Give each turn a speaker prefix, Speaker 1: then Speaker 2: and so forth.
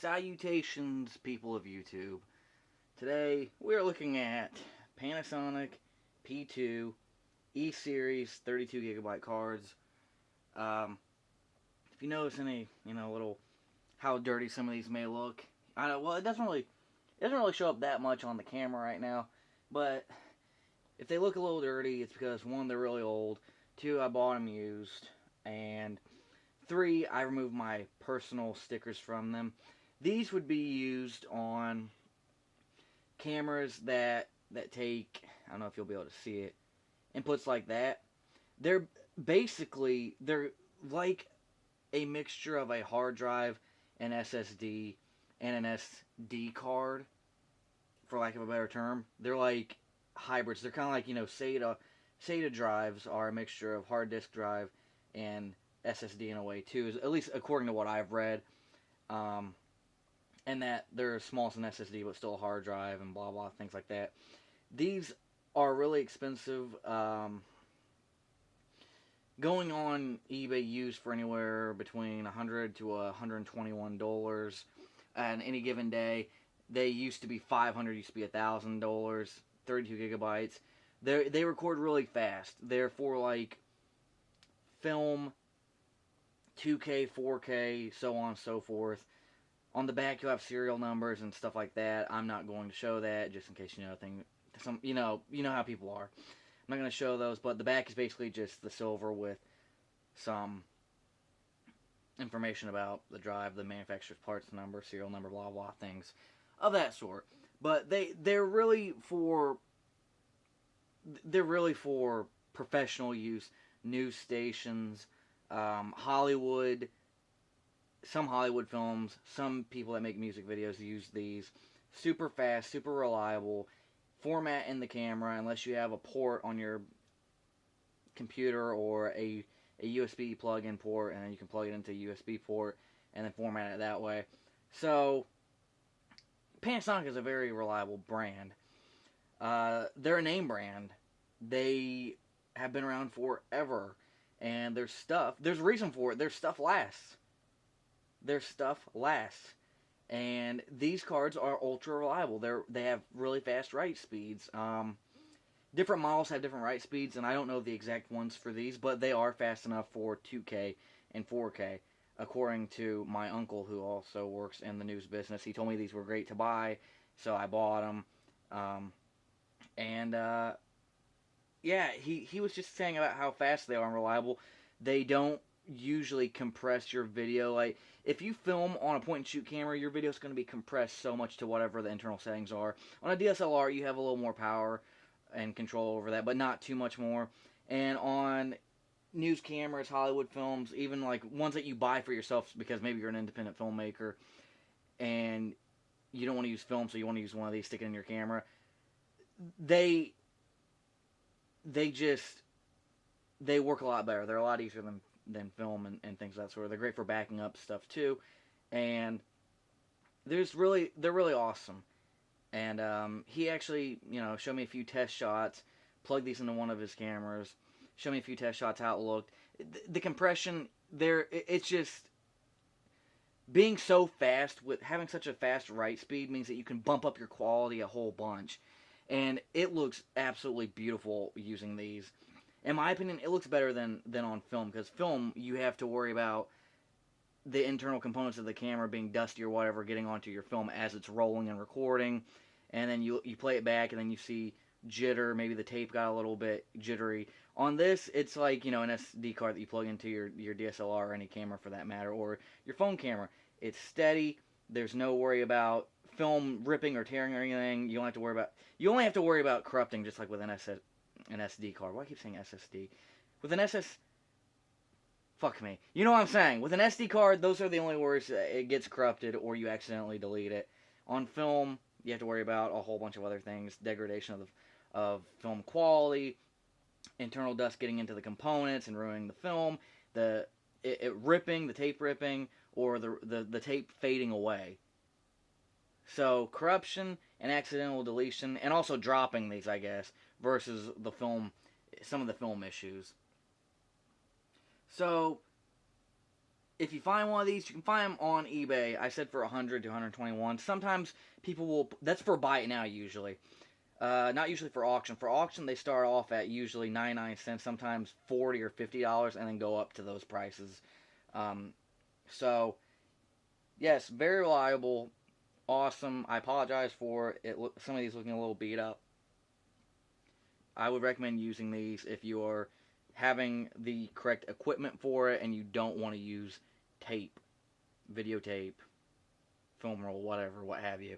Speaker 1: Salutations, people of YouTube. Today, we're looking at Panasonic P2 E Series 32GB cards. If you notice any, little how dirty some of these may look, it doesn't really show up that much on the camera right now, but if they look a little dirty, it's because one, they're really old, two, I bought them used, and three, I removed my personal stickers from them. These would be used on cameras that take, I don't know if you'll be able to see it, inputs like that. They're like a mixture of a hard drive, an SSD, and an SD card, for lack of a better term. They're like hybrids. They're kind of like, SATA drives are a mixture of hard disk drive and SSD in a way too, at least according to what I've read. And that they're as small as an SSD but still a hard drive and blah blah, things like that. These are really expensive. Going on eBay used for anywhere between $100 to $121 on any given day. They used to be $500, used to be $1,000, 32 gigabytes. They record really fast. They're for like film, 2K, 4K, so on and so forth. On the back, you'll have serial numbers and stuff like that. I'm not going to show that, just in case you know how people are. I'm not going to show those, but the back is basically just the silver with some information about the drive, the manufacturer's parts number, serial number, blah blah, things of that sort. But they're really for professional use, news stations, Hollywood. Some Hollywood films, some people that make music videos use these. Super fast, super reliable. Format in the camera, unless you have a port on your computer or a USB plug-in port, and then you can plug it into a USB port and then format it that way. So, Panasonic is a very reliable brand. They're a name brand. They have been around forever, and there's a reason for it. Their stuff lasts. And these cards are ultra reliable. They have really fast write speeds. Different models have different write speeds, and I don't know the exact ones for these, but they are fast enough for 2K and 4K, according to my uncle, who also works in the news business. He told me these were great to buy, so I bought them. He was just saying about how fast they are and reliable. They don't usually compress your video. Like, if you film on a point-and-shoot camera, your video is going to be compressed so much to whatever the internal settings are. On a DSLR, you have a little more power and control over that, but not too much more. And on news cameras, Hollywood films, even like ones that you buy for yourself because maybe you're an independent filmmaker and you don't want to use film, so you want to use one of these, stick it in your camera. They work a lot better. They're a lot easier than film and things of that sort. They're great for backing up stuff too, and they're really awesome. And he actually, showed me a few test shots, plugged these into one of his cameras, showed me a few test shots, how it looked. The compression there, it's just being so fast, with having such a fast write speed means that you can bump up your quality a whole bunch, and it looks absolutely beautiful using these. In my opinion, it looks better than on film, because film, you have to worry about the internal components of the camera being dusty or whatever getting onto your film as it's rolling and recording, and then you play it back, and then you see jitter, maybe the tape got a little bit jittery. On this, it's like, an SD card that you plug into your DSLR or any camera for that matter, or your phone camera. It's steady, there's no worry about film ripping or tearing or anything. You only have to worry about corrupting, just like with an SD card. Why do I keep saying SSD? With an fuck me. You know what I'm saying. With an SD card, those are the only worries. It gets corrupted or you accidentally delete it. On film, you have to worry about a whole bunch of other things. Degradation of film quality, internal dust getting into the components and ruining the film, it ripping, the tape ripping, or the tape fading away. So, corruption and accidental deletion, and also dropping these, I guess, versus some of the film issues. So, if you find one of these, you can find them on eBay. I said for 100 to 121. Sometimes people will. That's for buy it now usually. Not usually for auction. For auction, they start off at usually 99 cents, sometimes $40 or $50, and then go up to those prices. So, yes, very reliable, awesome. I apologize for it. Some of these looking a little beat up. I would recommend using these if you are having the correct equipment for it and you don't want to use tape, videotape, film roll, whatever, what have you.